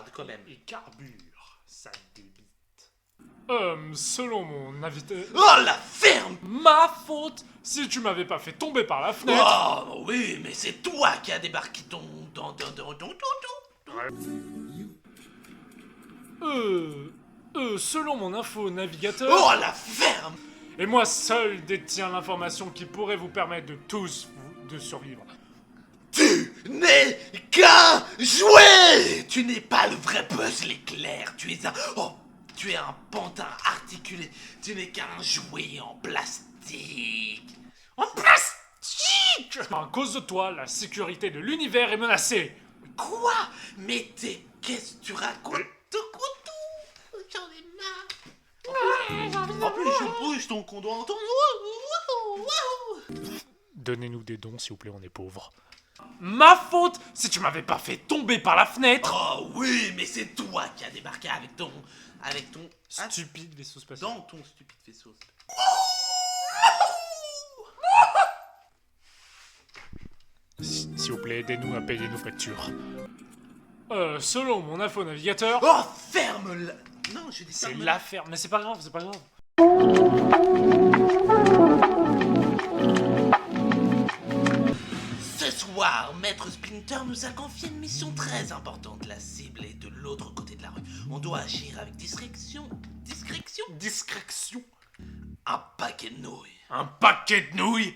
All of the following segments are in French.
garde quand même. Il carbure, ça débite. Selon mon invité... Oh, la ferme! Ma faute si tu m'avais pas fait tomber par la fenêtre. Oh, oui, mais c'est toi qui as débarqué dans. Selon mon info navigateur... Oh, la ferme! Et moi seul détiens l'information qui pourrait vous permettre de tous de survivre. Tu n'es qu'un jouet! Tu n'es pas le vrai Buzz l'éclair. Tu es un... Oh, tu es un pantin articulé. Tu n'es qu'un jouet en plastique. En plastique! À cause de toi, la sécurité de l'univers est menacée. Quoi? Mais qu'est-ce que tu racontes? Tout. J'en ai marre. En plus, je bouge donc on doit entendre. Donnez-nous des dons, s'il vous plaît, on est pauvres. Ma faute si tu m'avais pas fait tomber par la fenêtre. Oh oui, mais c'est toi qui as débarqué avec ton Stupide vaisseau spatial. dans ton stupide vaisseau. S'il vous plaît, aidez-nous à payer nos factures. Selon mon info navigateur... Oh, ferme-la. Non, je dis C'est ferme-la. la ferme, mais c'est pas grave, c'est pas grave. Ce soir, Maître Splinter nous a confié une mission très importante. La cible est de l'autre côté de la rue. On doit agir avec discrétion. Discrétion. Un paquet de nouilles. Un paquet de nouilles.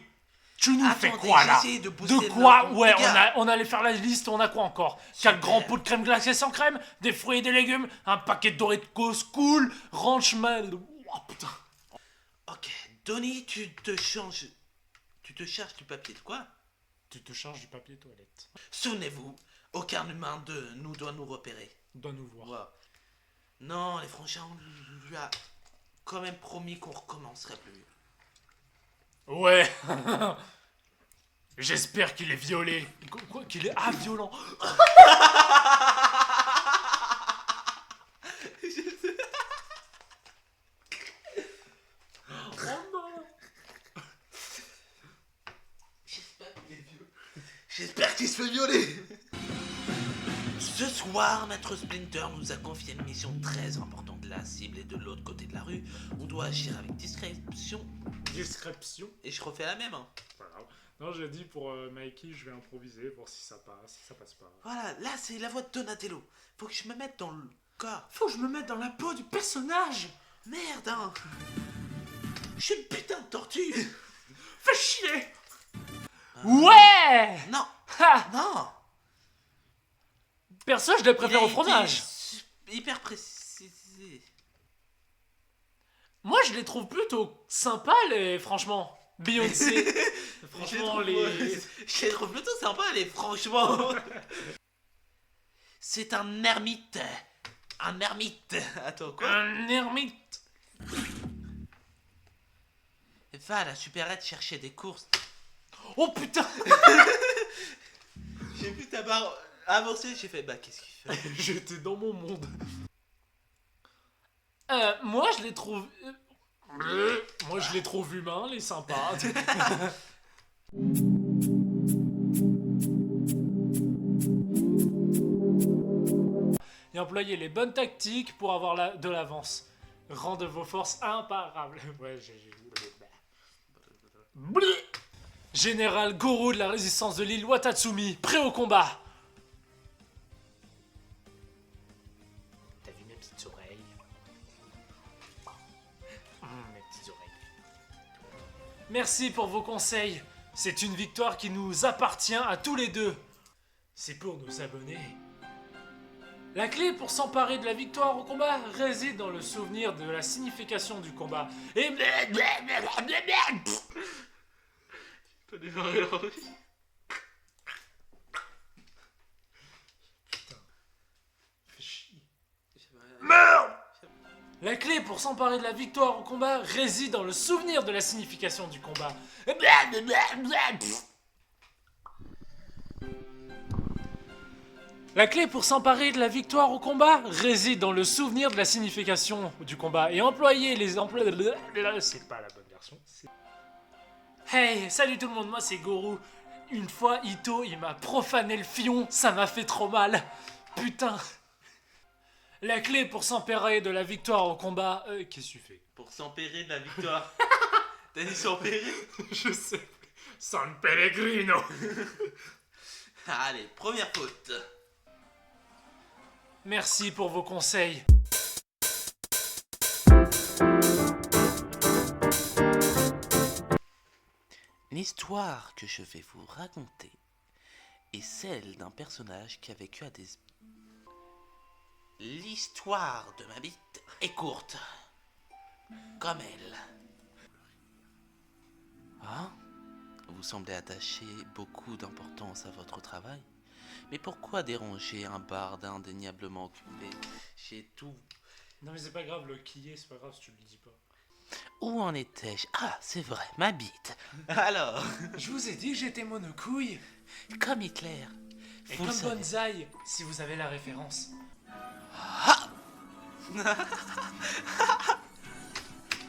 Tu nous fais Attendez, quoi là? j'essaie de booster quoi? le- Ouais, Les gars. on allait faire la liste, on a quoi encore? Super. 4 grands pots de crème glacée sans crème, des fruits et des légumes, un paquet de Doritos cool, ranchman... Oh putain. Ok, Donnie, tu te charges du papier de quoi? Tu te charges du papier toilette. Souvenez-vous, aucun humain de nous doit nous repérer. Dois nous voir. Wow. Non, les frangins, on lui a quand même promis qu'on recommencerait plus. Ouais. J'espère qu'il est violé. Quoi qu'il est... Ah, violent. J'espère qu'il se fait violer. Ce soir, Maître Splinter nous a confié une mission très importante. La cible est de l'autre côté de la rue. On doit agir avec discrétion. Description. Et je refais la même. Hein. Voilà. Non, j'ai dit pour Mikey, je vais improviser, voir si ça passe, si ça passe pas. Voilà, là c'est la voix de Donatello. Faut que je me mette dans le corps. Faut que je me mette dans la peau du personnage. Merde, hein. Je suis une putain de tortue. Fais chier. Ouais. Non, Ha. non. Perso, je le préfère Il a au fromage. été hyper précisé. Moi, je les trouve plutôt sympas, franchement. Beyoncé. Franchement, Je les trouve plutôt sympa, allez, franchement. C'est un ermite. Un ermite. Attends, quoi? Un ermite. Va à la supérette chercher des courses. Oh putain. J'ai vu ta barre avancer, j'ai fait, bah qu'est-ce qu'il fait? J'étais dans mon monde. Moi, je les trouve... Moi, je les trouve humains, les sympas. Et employez les bonnes tactiques pour avoir de l'avance. Rendez vos forces imparables. Ouais, Général Goro de la résistance de l'île Watatsumi, prêt au combat. T'as vu mes petites oreilles? Mes petites oreilles. Merci pour vos conseils. C'est une victoire qui nous appartient à tous les deux. C'est pour nos abonnés. La clé pour s'emparer de la victoire au combat réside dans le souvenir de la signification du combat. Et... T'as démarré la rue. Putain. Fais chier. Merde! La clé pour s'emparer de la victoire au combat réside dans le souvenir de la signification du combat. La clé pour s'emparer de la victoire au combat réside dans le souvenir de la signification du combat et employer les emplois... C'est pas la bonne version. Hey, salut tout le monde, moi c'est Goro. Une fois, Ito, il m'a profané le fion, ça m'a fait trop mal. Putain. La clé pour s'empérer de la victoire au combat... qu'est-ce que tu fais? Pour s'empérer de la victoire. T'as dit s'empérer? Je sais plus. San Pellegrino. Allez, première faute. Merci pour vos conseils. L'histoire que je vais vous raconter est celle d'un personnage qui a vécu à des... L'histoire de ma bite est courte. Comme elle. Ah, vous semblez attacher beaucoup d'importance à votre travail. Mais pourquoi déranger un barde indéniablement occupé chez tout? Non mais c'est pas grave, le qui est, c'est pas grave si tu le dis pas. Où en étais-je? Ah, c'est vrai, ma bite. Alors, Je vous ai dit que j'étais monocouille. comme Hitler. Et Vous le comme savez. Bonsaï, si vous avez la référence.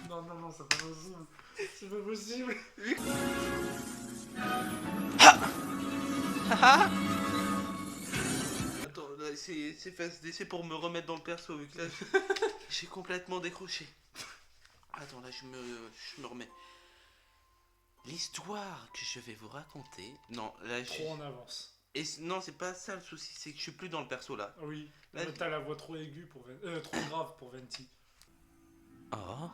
Non, c'est pas possible. C'est pas possible. Attends, là, c'est pour me remettre dans le perso, vu que là, j'ai complètement décroché. Attends, là, je me remets. L'histoire que je vais vous raconter... Non, là, Trop en avance. non, c'est pas ça le souci, c'est que je suis plus dans le perso, là. Ah oui, Là, mais t'as la voix trop aiguë pour... trop grave pour Venti. Oh,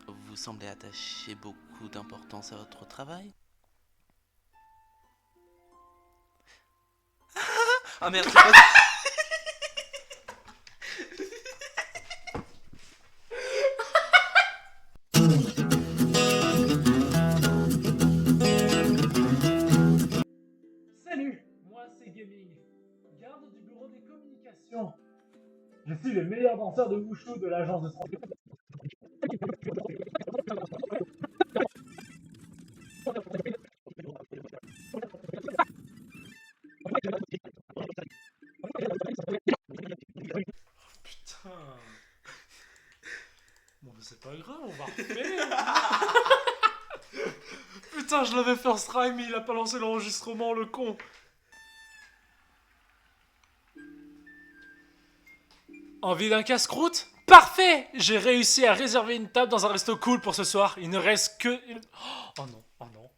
vous semblez attacher beaucoup d'importance à votre travail? Ah merde, c'est pas... Salut, moi c'est Gaming, garde du bureau des communications. Je suis le meilleur danseur de wushu de l'agence de transport. Putain. Bon, mais c'est pas grave, on va refaire. Putain, je l'avais first try, mais il a pas lancé l'enregistrement, le con. Envie d'un casse-croûte? Parfait! J'ai réussi à réserver une table dans un resto cool pour ce soir. Il ne reste que... Oh non, oh non.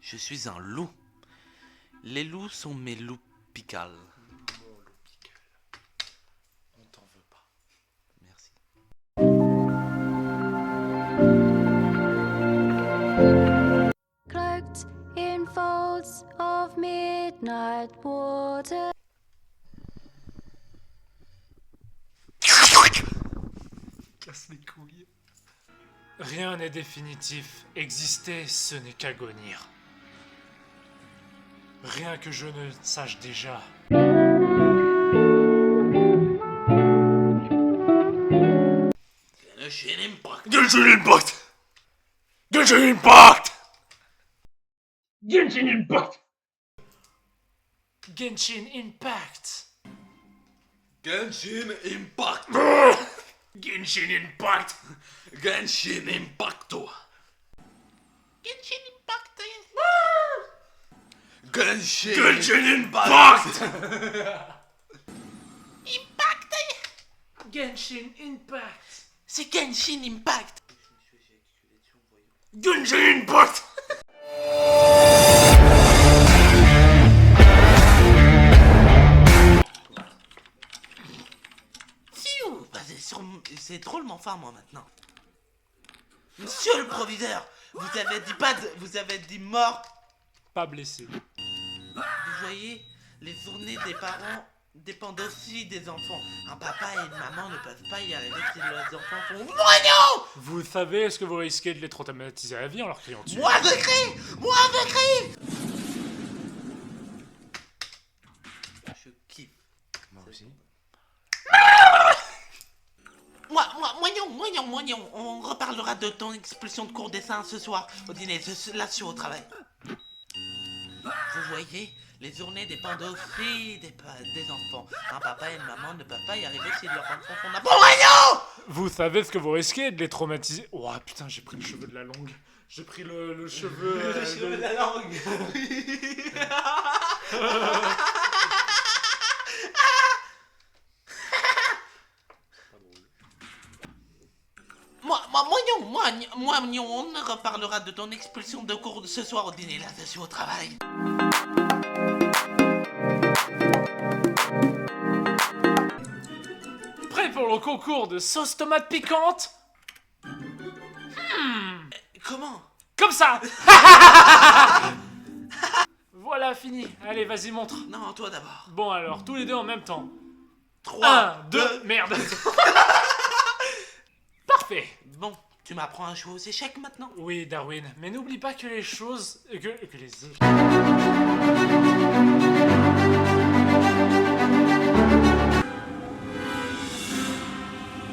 Je suis un loup. Les loups sont mes loups picales. On t'en veut pas. Merci. Cloaked in folds of midnight water. Casse les couilles. Rien n'est définitif. Exister, ce n'est qu'agonir. Rien que je ne sache déjà. Genshin Impact. Genshin Impact! Genshin Impact! Genshin Impact! Genshin Impact! Genshin Impact. Genshin Impact! Genshin Impacto. Genshin Impact. Genshin. Genshin Impact! Impact. Genshin Impact! C'est Genshin Impact. Genshin Impact! Bah, c'est drôlement fort moi maintenant. Monsieur le proviseur, vous avez dit mort. Pas blessé. Vous voyez, les journées des parents dépendent aussi des enfants. Un papa et une maman ne peuvent pas y arriver si leurs enfants sont moignons. Vous savez, est-ce que vous risquez de les traumatiser à la vie en leur criant dessus? Moi je crie. Je kiffe. Moi aussi. Moignon, on reparlera de ton expulsion de cours dessin ce soir au dîner, là sur au travail. Vous voyez, les journées dépendent aussi des enfants. Un papa et une maman ne peuvent pas y arriver si leurs enfants font n'importe quoi. Vous savez ce que vous risquez de les traumatiser? Oh putain, j'ai pris le cheveu de la langue. J'ai pris le cheveu... Le cheveu de la langue. On reparlera de ton expulsion de cours de ce soir au dîner, là, je suis au travail. Prêt pour le concours de sauce tomate piquante? Comment? Comme ça. Voilà, fini. Allez, vas-y, montre. Non, toi d'abord. Bon alors, tous les deux en même temps. 3, 1, 2, merde. Parfait. Bon, tu m'apprends à jouer aux échecs maintenant? Oui, Darwin, mais n'oublie pas que les choses... que les...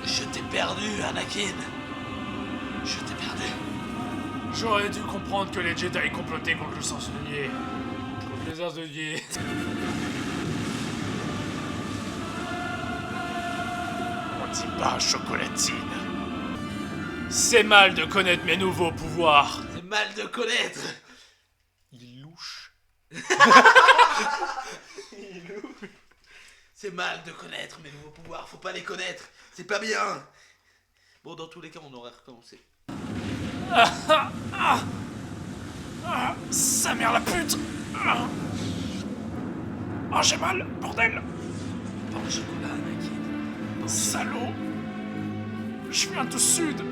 Je t'ai perdu, Anakin. Je t'ai perdu. J'aurais dû comprendre que les Jedi complotaient contre le chancelier. Contre les chanceliers. On dit pas chocolatine. C'est mal de connaître mes nouveaux pouvoirs. C'est mal de connaître. Il louche. C'est mal de connaître mes nouveaux pouvoirs, faut pas les connaître. C'est pas bien. Bon, dans tous les cas, on aurait recommencé. Sa mère la pute. Oh, j'ai mal, bordel. Pas le chocolat, Anakin. Salaud. Je viens du sud.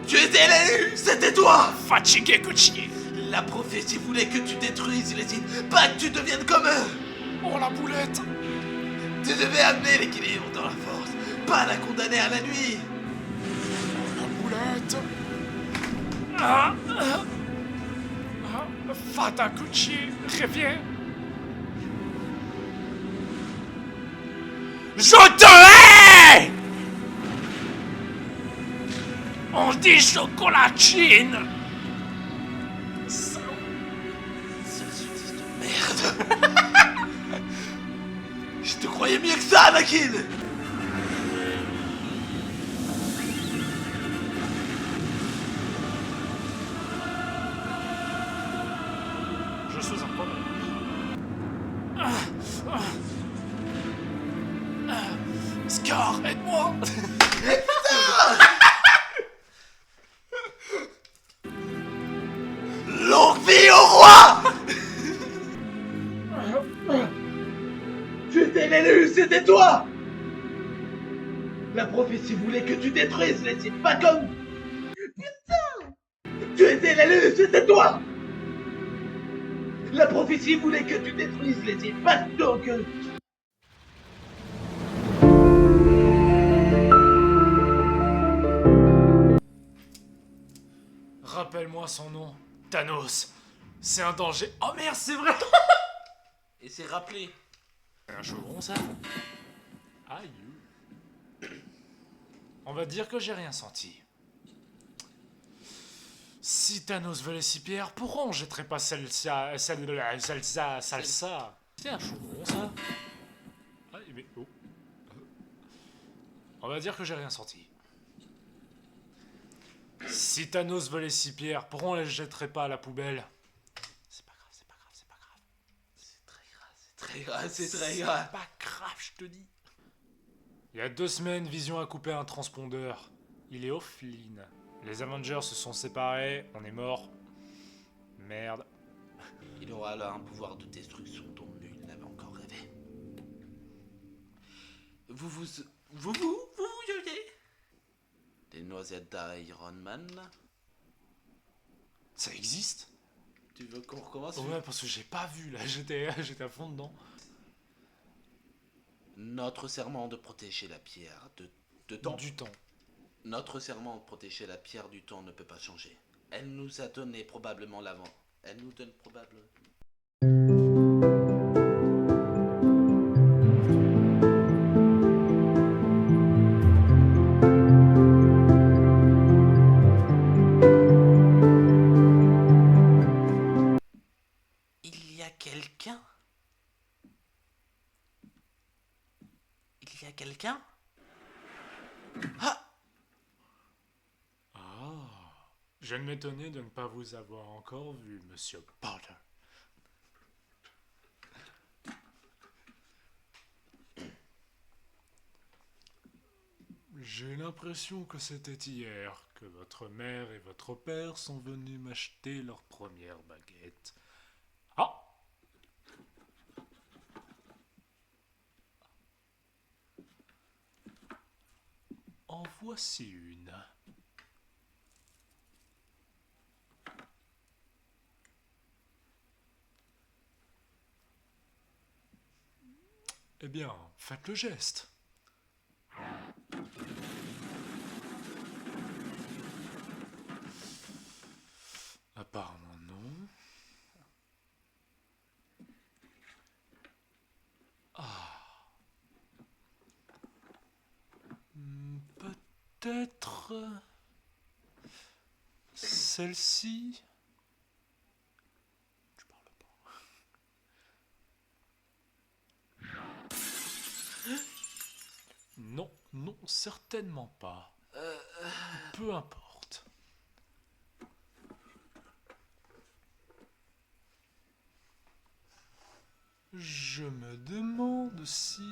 Tu étais l'élu, c'était toi. Fatigué coaching. La prophétie voulait que tu détruises les Sith, pas que tu deviennes comme eux. Oh la boulette. Tu devais amener l'équilibre dans la force, pas la condamner à la nuit. La boulette. Fata Gucci, reviens. Je te hais. On dit chocolatine. Sale suisse de merde. Je te croyais mieux que ça, Anakin. Je suis un problème. Scar, aide-moi. Longue vie au roi. Tu étais l'élu, c'était toi. La prophétie voulait que tu détruises les Sith, pas comme... Putain. Tu étais l'élu, c'était toi. La prophétie voulait que tu détruises les Sith, pas donc... Rappelle-moi son nom. Thanos. C'est un danger. Oh merde, c'est vrai. Et c'est rappelé. Un chaudron, ça. Aïe. On va dire que j'ai rien senti. Si Thanos veut les 6 pierres, pourquoi on jetterait pas salsa. C'est un chaudron, ça. Ah, mais oh. On va dire que j'ai rien senti. Si Thanos veut les 6 pierres, pourquoi on les jetterait pas à la poubelle? C'est pas grave, c'est pas grave, c'est pas grave. C'est très grave, c'est très grave, c'est très grave. C'est pas grave, je te dis. Il y a 2 semaines, Vision a coupé un transpondeur. Il est offline. Les Avengers se sont séparés, on est mort. Merde. Il aura alors un pouvoir de destruction dont nul n'avait encore rêvé. Vous jugez des noisettes d'Iron Man? Ça existe? Tu veux qu'on recommence? Ouais, parce que j'ai pas vu là, j'étais à fond dedans. Notre serment de protéger la pierre de temps. Du temps. Notre serment de protéger la pierre du temps ne peut pas changer. Elle nous a donné probablement l'avant. Elle nous donne probablement... Il y a quelqu'un? Il y a quelqu'un? Ah! Je ne m'étonnais de ne pas vous avoir encore vu, Monsieur Potter. J'ai l'impression que c'était hier que votre mère et votre père sont venus m'acheter leur première baguette. Ah! En voici une. Eh bien, faites le geste. Apparemment non. Ah. Peut-être celle-ci. Je parle pas. Non, non, certainement pas. Peu importe. Je me demande si...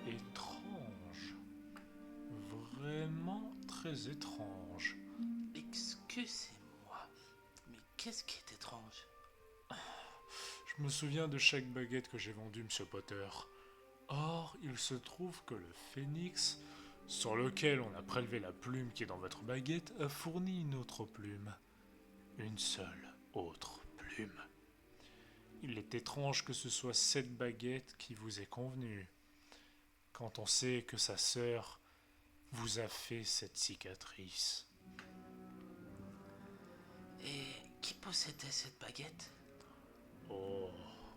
Étrange. Vraiment très étrange. Excusez-moi, mais qu'est-ce qui est étrange? Je me souviens de chaque baguette que j'ai vendue, Monsieur Potter. Or, il se trouve que le phénix, sur lequel on a prélevé la plume qui est dans votre baguette, a fourni une autre plume. Une seule autre plume. Il est étrange que ce soit cette baguette qui vous est convenue, quand on sait que sa sœur vous a fait cette cicatrice. Et qui possédait cette baguette? Oh,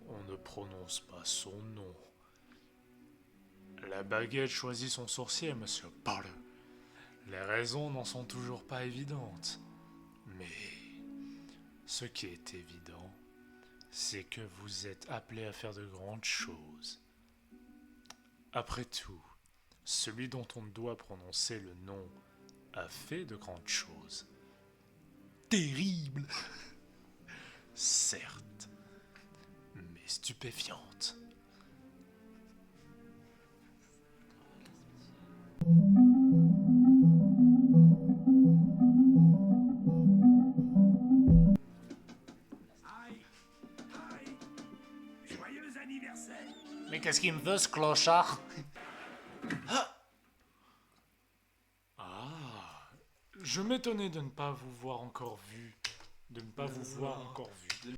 on ne prononce pas son nom. La baguette choisit son sorcier, monsieur Parle. Les raisons n'en sont toujours pas évidentes. Mais ce qui est évident, c'est que vous êtes appelé à faire de grandes choses. Après tout, celui dont on doit prononcer le nom a fait de grandes choses. Terribles, certes, mais stupéfiantes. Joyeux anniversaire! Mais qu'est-ce qu'il me veut, ce clochard? Ah, je m'étonnais de ne pas vous voir encore vu. De ne pas vous voir encore vu.